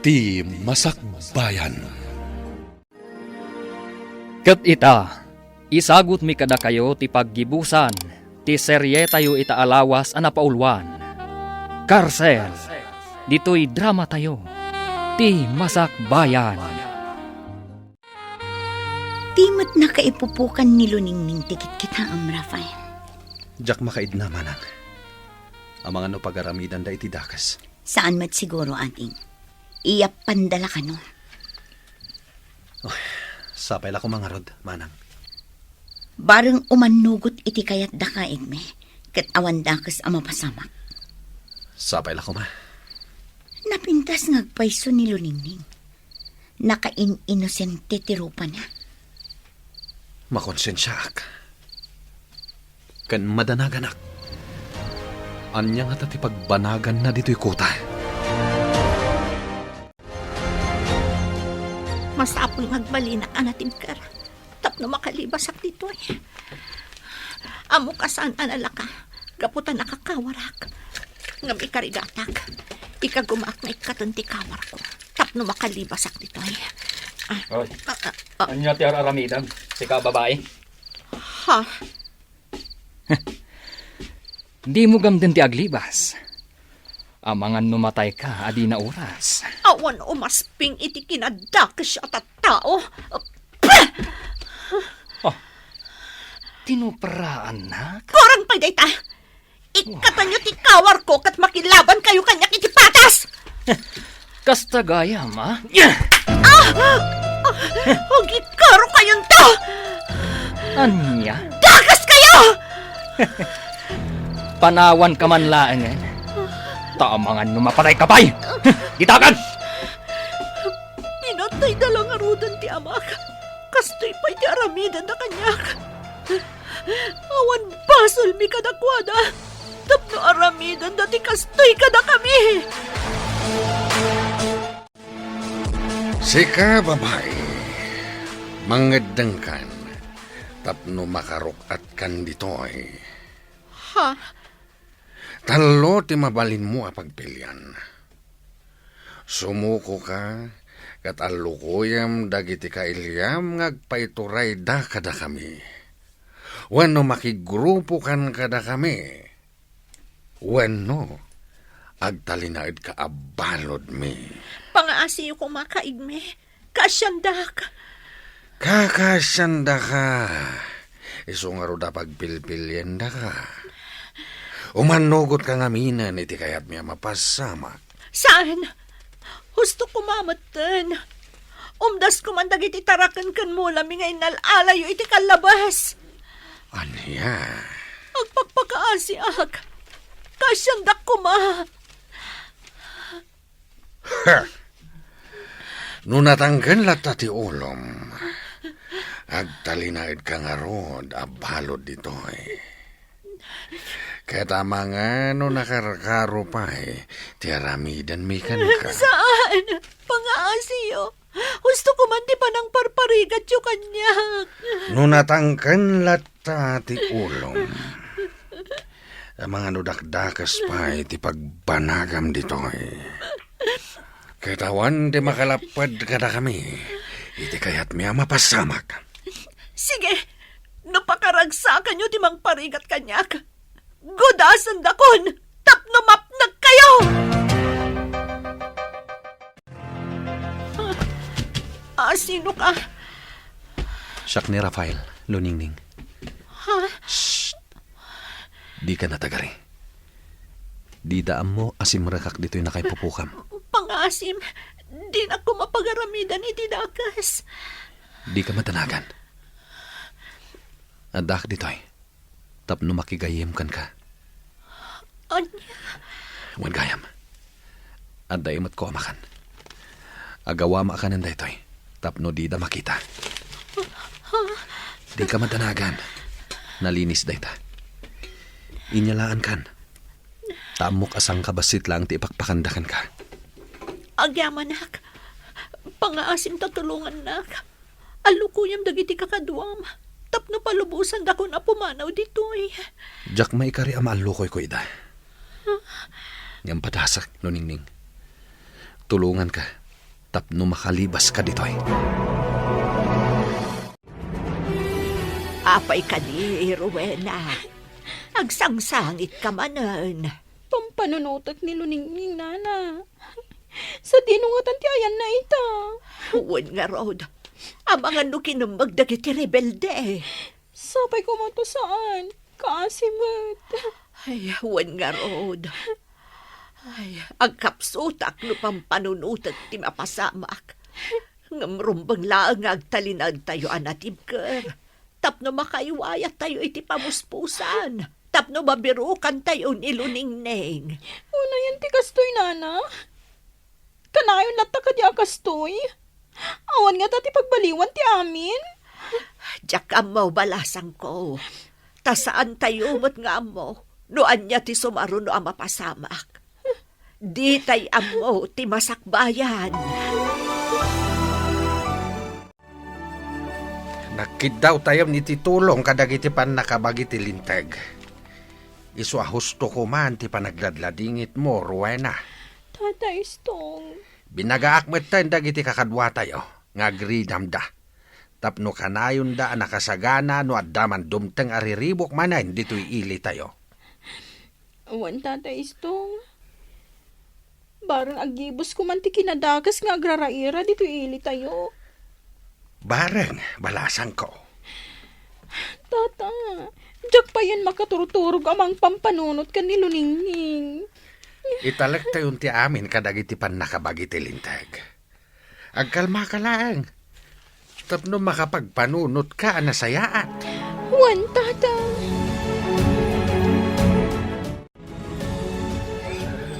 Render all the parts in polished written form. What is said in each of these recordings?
Ti Masakbayan. Ket ita, isagot mi kada kayo ti paggibusan, ti serye tayo ita alawas a napaulwan. Karsel, dito'y drama tayo, ti Masakbayan. Timot na kaipupukan ni Luningning tikit kita ang Rafael. Jak makaid na manang. Ang mga no pagaramidan da iti dakas. Saan mat siguro ating? Iyap pandala ka no. Sapay la ko mga rod, manang. Bareng umanugot iti kayat da ka igme. Kat awan dakas ang mapasamak. Sapay la ko ma. Napintas ngagpaiso ni Luningning. Nakain-inosente ti rupa na. Makonsensya ak. Kan madanaganak. Anya nga tati pagbanagan na dito'y kuta. Masapol magbalinak anatim kar. Tapno makalibasak dito eh. Amo kasaan analaka. Gaputan nakakawarak. Ngam ikarigatak. Ikagumaak na ikatunti kamar ko. Tapno makalibasak dito eh. Oy, anya ti aramidan, si ka babae? Ha? Di mo gamden ti aglibas. Amangan numatay ka, adi na oras. Awan umasping iti kinadak siya at tao. Tinuparaan na? Korang pa dayta. Ikatanyo ti kawar ko kat makilaban kayo kanyak iti patas. Kasta gaya, ma? Huwag ikaro kayon to. Anya? Dakas kayo! Panawan ka man laan eh. Tamangan numapatay ka pa'y! Gitakan! Pinatay dalang arudan ti amak. Kastoy pa'y ti aramidan na kanyak. Awan basol mi kadakwada. Tapno aramidan na ti kastoy kada kami. Sika, babae, mangadang kan, tapno makarukat kan ditoy. Ha? Talo ti mabalin mo a pagpilyan. Sumuko ka, kat alukuyam dagiti kailyam ngagpaituray da kada kami. Wano makigrupo kan kada kami. Wano agtalinaid ka abalod mi. Pangaasiyo ko makaigme. Kasyandak. Kakasyanda ka. Isungaro da pagpilpilyan da ka. Umanugot ka ngaminan iti kayat miya mapasamak. Saan? Husto ko mamatan. Umdas ko man dagiti tarakan kan mo lami ngay nalalayo iti kalabas. Anya? Agpagpakaasi ak. Kasyandak ko ma. Ha! Nunatanggan lata ti ulom. Agtalinaid ka nga rod, abalod ditoy. Kaya tama nga no nakarkaro pa ti aramidan mi kan ka. Saan? Pangaasiyo. Gusto ko man di pa ng parparigat yung kanyak. Nunatanggan lata ti ulom. Ang mga nudakdakas pa ti pagbanagam ditoy. Katawan di makalapad kada kami. Iti kayat miya mapasamak. Sige, napakaragsakan nyo di mang parigat kanyak. Gudasan dakon, tapno mapnag kayo! Sino ka? Siyak ni Rafael, Luningning. Ha? Shh! Di ka natagari. Di daan mo asimrakak dito'y nakaipupukam. Pangasim, di na ko mapagaramidan iti dakas. Di ka matanagan. Adak dito'y. Tapno makigayem kan ka. Anya? Wan gayam. Aday mat ko amakan. Agawa maakanan dito'y. Tapno di da makita. Di ka matanagan. Nalinis dayta. Inyalaan kan. Tamok asang kabasit lang ti ipakpakandakan ka. Agyaman nak. Pangaasim tatulungan nak. Alukuyam dagiti kakaduam. Tapno palubusan dako na pumanaw dito eh. Jak may ikari amaalukoy ko ida. Ngam padasak, Luningning. Tulungan ka. tapno makalibas ka ditoy. Apay ka di, Rowena. Agsangsangit ka manan. Pampanunutak ni Luningning, nana. Sa dinungatan ti ayan na ita. Huwag nga, Rod. Ang mga nukinumag dagiti rebelde. Sapay ko mo to saan? Kaasimat. Ay, huwag nga, Rod. Ay, ang kapsutak no pampanunutak ti mapasamak. Ngamrumbang laang agtalinag tayo anatibker. Tapno makaiwayat tayo iti pamuspusan. Tapno mabirukan tayo ni Luningning. Una yan ti kastoy, nana. Kanayon lata ka di akastoy. Awan nga dati pagbaliwan ti amin. Diyak amaw balasang ko. Ta saan tayo mo't nga mo. Noan niya ti sumaro no ang mapasamak. Di tay amo ti masakbayan. Nakidaw tayo ni titulong kadagiti pan nakabagi ti linteg. Isu ahusto ko man ti panagladladingit mo, Rowena. Tatay Stong. Binagaakmet tayo dagiti kakadwa tayo, nga agridam da. Tapno kanayon da nakasagana no addaman dumteng ariribok manan dito'y ili tayo. Awan, Tatay Stong. Barang agibos ko man ti kinadagas nga agraraira dito ili tayo. Bareng, balasang ko. Tata, diyak pa yan makaturturog amang pampanunot ka ni Luningning. Italak tayo ti amin kadagiti pan nakabagi ti linteg. Agkalma ka lang. Tapno makapagpanunot ka nasayaat. Wan, tata.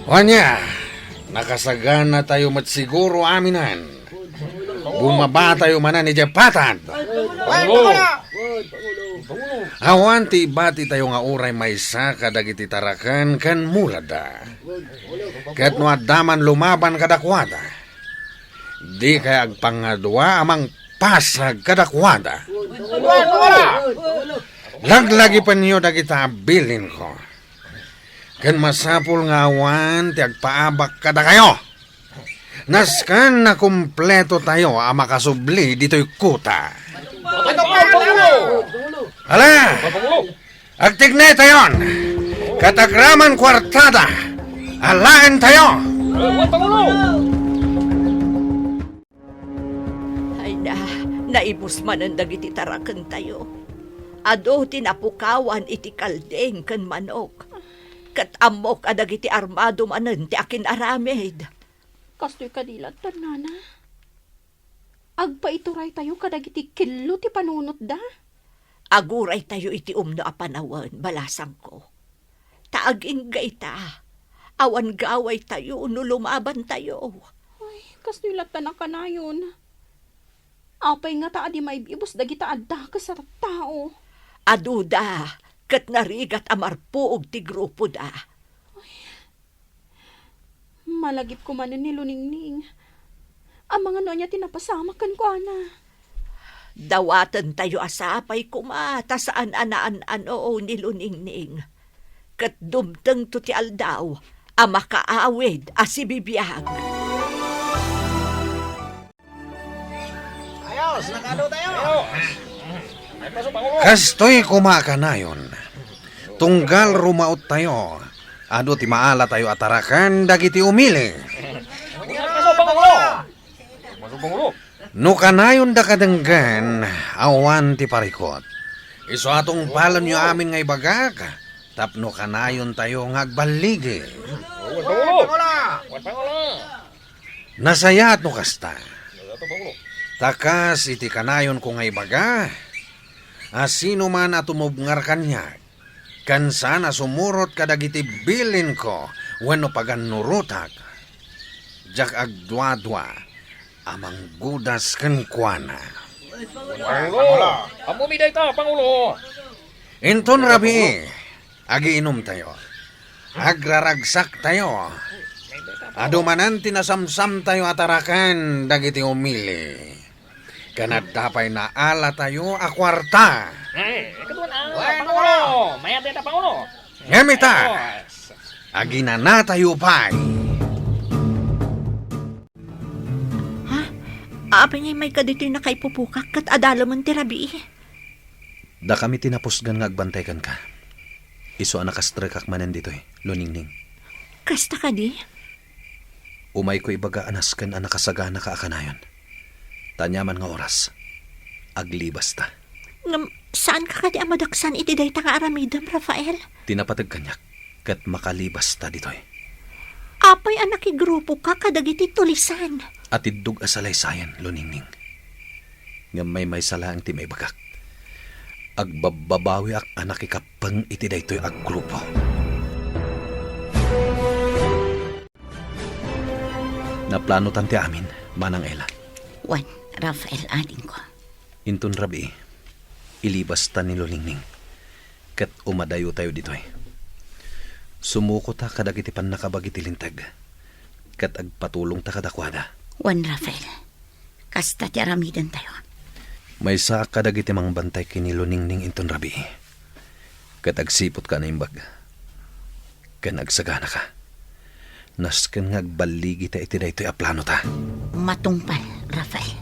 Wanya, nakasagana tayo matsiguro aminan. Bumaba tayo manan ni Japatan. Awan ti bati tayo nga uray maysa kadagiti tarakan kan mulada. Ket no addaman lumaban kadakwada. Di kay agpangadwa amang pasag kadakwada. Laglagi pa niyo dagita bilin ko. Ken masapul nga awan ti agpaabak kada kayo. Naskan na kumpleto tayo ang makasubli dito'y kuta. Hala! Agtignay tayon! Katagraman kwartada! Alaan tayo! Ay naibus man ang dagiti tarakan tayo. Ado tinapukawan iti kaldeng kan manok. Kat amok adagiti armado manan ti akin aramid. Kastoy kadilat, nana. Agpaituray tayo kadagiti kilo ti panunot da. Aguray tayo iti umno a panawan, balasang ko. Taagingay ta. Awan gaway tayo, no lumaban tayo. Ay, kastoy lata na kanayon. Apay nga taa di maibibos dagita adda ka sa tao. Aduda, kat narigat amarpuog ti grupo da. Malagip ko man ni Luningning. Ang mga nonya tinapasamakan ko, ana. Dawatan tayo asapay kumata saan anaan ano ni Luningning. Kat dumteng to ti aldaw, a makaawid a si bibiyag. Ayos, nakado tayo. Kastoy kumakanayon. Tunggal rumaot tayo. Ado ti maala tayo atarakan dagiti umili. No kanayon da kadenggan, awan ti parikot. Iso atong palan nyo amin ngay bagag. Tapno kanayon tayo ngagbaligi. Nasaya at no kasta. Takas iti kanayon ko ngay baga. Asino man atumubngar kanya. Kan sana sumurot kadagiti bilin ko wenno paganurutak. Jak agdwa-dwa amang gudas ken kuana. Pangulo! Amumiday ta, Pangulo! Inton rabi, agiinom tayo. Agraragsak tayo. Adumanan tinasamsam tayo atarakan dagiti umili. Kanad dapay na ala tayo akwarta. Kedua na, Pangulo! Mayat din ta, Pangulo! Ngamita, agina na tayo pa'y. Apay ngay may kadito'y nakaipupukak kat adalo mong tirabi. Da kami tinapusgan nga agbantekan ka. Iso anakastrekak manen dito'y, luningning. Kasta ka di? Umay ko ibaga anasken anakasagana ka akanayon. Tanyaman nga oras. Aglibas ta. Ngam, saan ka kadi amadaksan iti dayta nga aramidam, Rafael? Tinapatag kanyak. Kat makalibas ta dito'y. Apay anak igrupo ka kadagiti tulisan. At idug asalaysayan, luningning. Nga may salaang ti may bagak. Agbababawi ak anak ikapang iti daytoy aggrupo. Naplano tanti amin, manang Ela. Wan, Rafael, ading ko. Intun rabi, ilibas ta ni luningning. Kat umadayo tayo ditoy. Sumuko ta kadagiti pan nakabagiti lintag. Kat agpatulong ta kadakwada. Wan, Rafael. Kasta ti aramidan tayo. May sa kadagiti mang bantay kiniluningning inton rabi. Kat agsipot ka na imbag. Kan agsagana ka. Nasken nga agbaligi ta iti daytoy a plano ta. Matungpal, Rafael.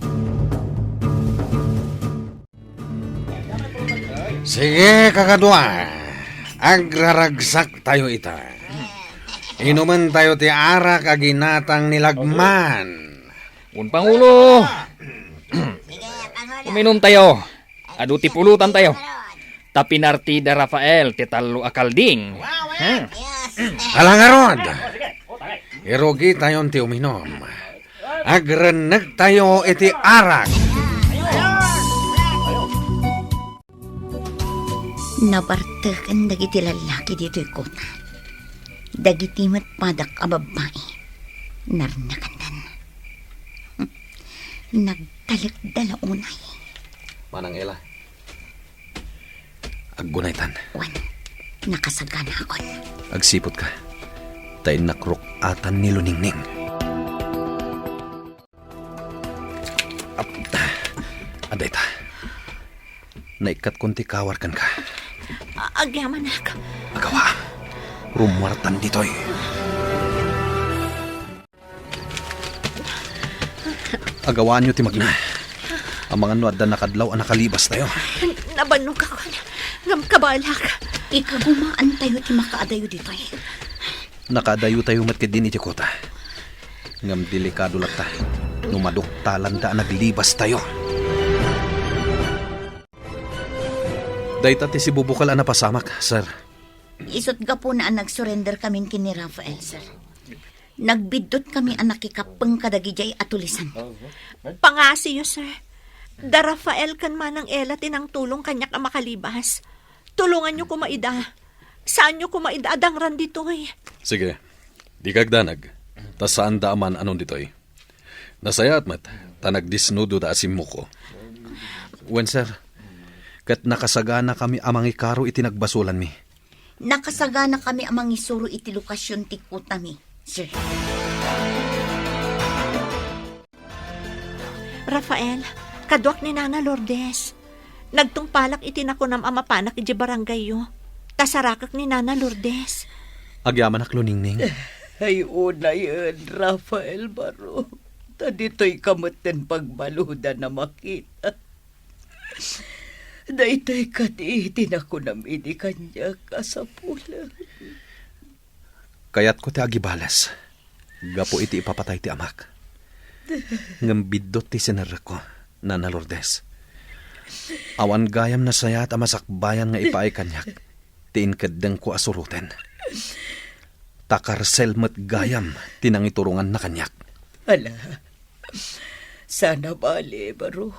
Sige, kakadwa. Agraragsak tayo ita. Inuman tayo ti arak aginatang nilagman. Un Pangulo! Uminom tayo. Adu ti pulutan tayo. Tapinartida Rafael, titalo akalding. Alangarod! Irogi tayon ti uminom. Agreneg tayo iti arak. Nabartakan dagiti lalaki dito'y kota. Dagiti matpadak a babae. Narnakandan. Nagtalagdala unay. Manang Ela. Aggunaytan. Wan, nakasagana akon. Agsipot ka. Tay nakrok atan ni luningning. Aday ta. Naikat kunti kawarkan ka. Agyaman ak. Agawa. Rumwartan ditoy. Agawaan nyo ti magna. Ang mga nuad na nakadlaw ang nakalibas tayo. Nabanog ako. Ngam kabalak. Ikagumaan tayo ti makaadayo dito'y. Nakadayo tayo matkidin iti kota. Ngam delikado lang ta. Numaduktalan da naglibas tayo. Dayta ti si bubukal na pasamak, sir. Isot ga po na nag-surrender kami kini Rafael, sir. Nagbidot kami ang nakikapang kadagijay atulisan. Pangasiyo, sir. Da Rafael kan manang Ela tinang tulong kanyak ang makalibas. Tulungan nyo kumaida. Saan nyo kumaida adangran dito'y? Sige, di kagdanag. Tas saan daaman anon ditoy. Nasaya at mat, tanagdisnudo da asim mo ko. Wen, sir, kat nakasagana kami amang ikaro itinagbasulan mi. Nakasagana kami amang isuro iti lokasyon ti kutami, sir. Rafael, kadwak ni Nana Lourdes. Nagtungpalak itinakunam amapanak iti barangay yo. Tasarakak ni Nana Lourdes. Agyaman ak luningning. Ay una yun, Rafael Baro. Dito'y kamutin pagbaluda na makita. Daytoy katiitin ako namin ni kanya kasapulan. Kayat ko ti agibalas. Gapo iti ipapatay ti amak. Ngambidot ti sinara ko, Nana Lourdes. Awan gayam na sayat amasakbayan nga ipaay kanyak. Tiin kadang ko asuruten. Takarsel met gayam tinangiturungan na kanyak. Ala, sana bali, Baro.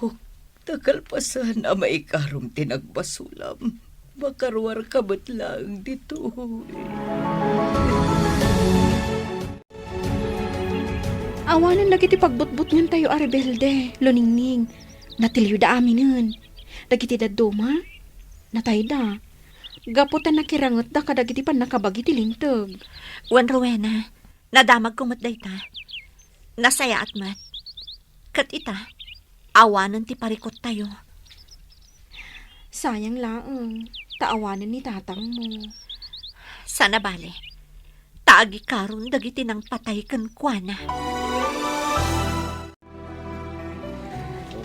Takalpasan na maikarong tinagbasulam. Makarwar ka ba't lang dito? Awanan lagi ti pagbutbut ngan tayo a rebelde, luningning. Natilyo da aminin. Dagiti da duma, natay da. Gaputan nakirangot da kadagiti pan nakabagi ti lintag. Wan Rowena, nadamag kumot dayta. Nasaya at mat. Kat ita, awanan ti parikot tayo. Sayang laang, taawanan ni tatang mo. Sana bale. Taagi karon dagiti nang patay kan kuana.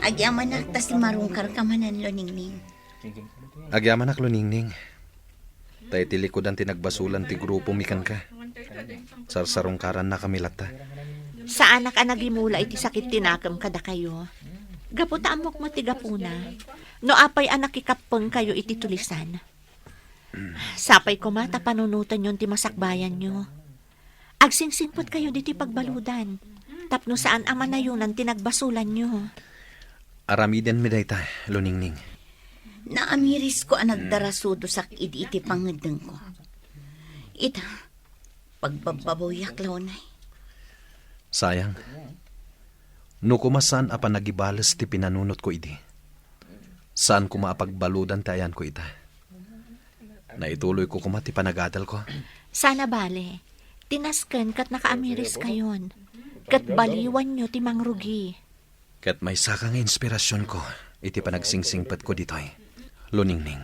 Agyaman nak ta si marungkar ka manan Loningning. Agyaman ak Loningning. Tay ti likodan tinagbasulan ti grupo mikan ka. Sarsarungkaran na kami lata. Sa anak anagimula iti sakit tinakam kada kayo. Gaputa amok mo ti gapuna. No apay anak ikapeng kayo iti tulisan. Sapay ko mata panunutan yon ti masakbayan nyo. Agsingsingpot kayo diti pagbaludan. Tapno saan amanayunan tinagbasulan nyo. Aramiden mi dayta, Loningning. Naamiris ko ang nagdarasudo sak iti pangedeng ko. Ita, pagbababoyak launay. Sayang. No kumasan apan nagibales ti pinanunot ko idi. Saan ko maapagbaludan tayan ko ita. Naituloy ko kumati panagadal ko. Sana bale, tinasken kat nakaamiris kayon. Kat baliwan nyo ti mangrugi. Kat may sakang inspirasyon ko, iti panagsingsingpat ko ditoy. Loningning.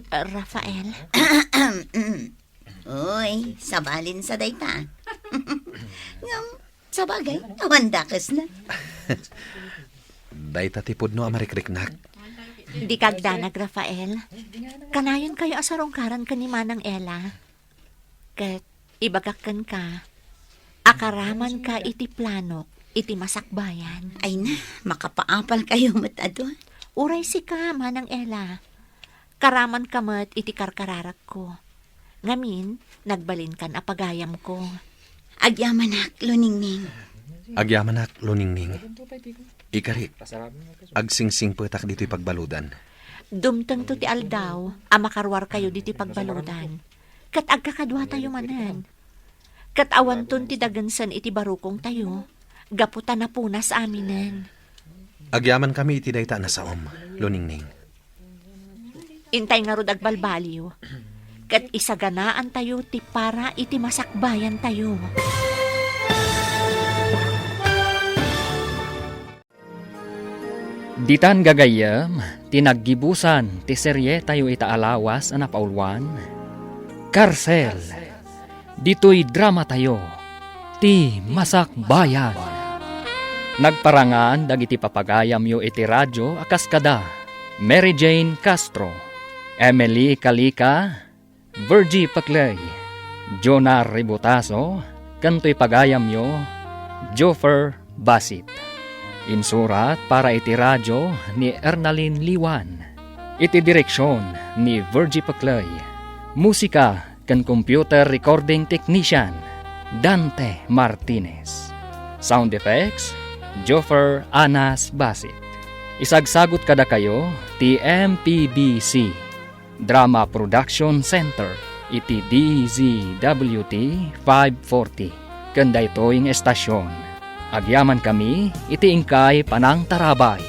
Rafael? Uy, sabalin sa dayta. Ngam, sabagay, awandakas na. Dayta tipod no amarikriknak. Di kagdanag, Rafael. Kanayon kayo asarongkaran ka ni Manang Ella. Kat ibagakan ka, akaraman ka iti plano, iti masakbayan. Ay na, makapaapal kayo matado. Uray si ka, Manang Ella. Karaman ka mat iti karkararak ko. Ngamin, nagbalin kan apagayam ko. Agyaman nak, Loningning. Agyaman ak, Loningning. Ikari, agsingsing petak dito'y pagbaludan. Dumteng to ti aldaw, amakarwar kayo diti pagbaludan. Kat agkakadwa tayo manan. Kat awanton ti dagansan iti barukong tayo. Gaputan na punas aminen. Agyaman kami iti dayta na saom, Loningning. Intay nga rod agbalbaliw. Kat isaganaan tayo ti para iti masakbayan tayo. Ditan gagayam, tinaggibusan, ti serye tayo itaalawas na paulwan. Karsel, dito'y drama tayo, ti masakbayan. Nagparangan, dagiti papagayam yo iti radyo, akaskada, Mary Jane Castro, Emily Kalika, Virgie Paclay, Jonah Ributaso, kanto'y pagayam yo, Joffer Basit. Insurat para iti radyo ni Ernalyn Liwan. Iti direksyon ni Virgie Paclay. Musika kan computer recording technician Dante Martinez. Sound effects Joffer Anas Basit. Isagsagot kada kayo ti MPBC Drama Production Center iti DZWT 540. Kanda ito'ing estasyon. Agyaman kami, iti ingkay panang tarabay.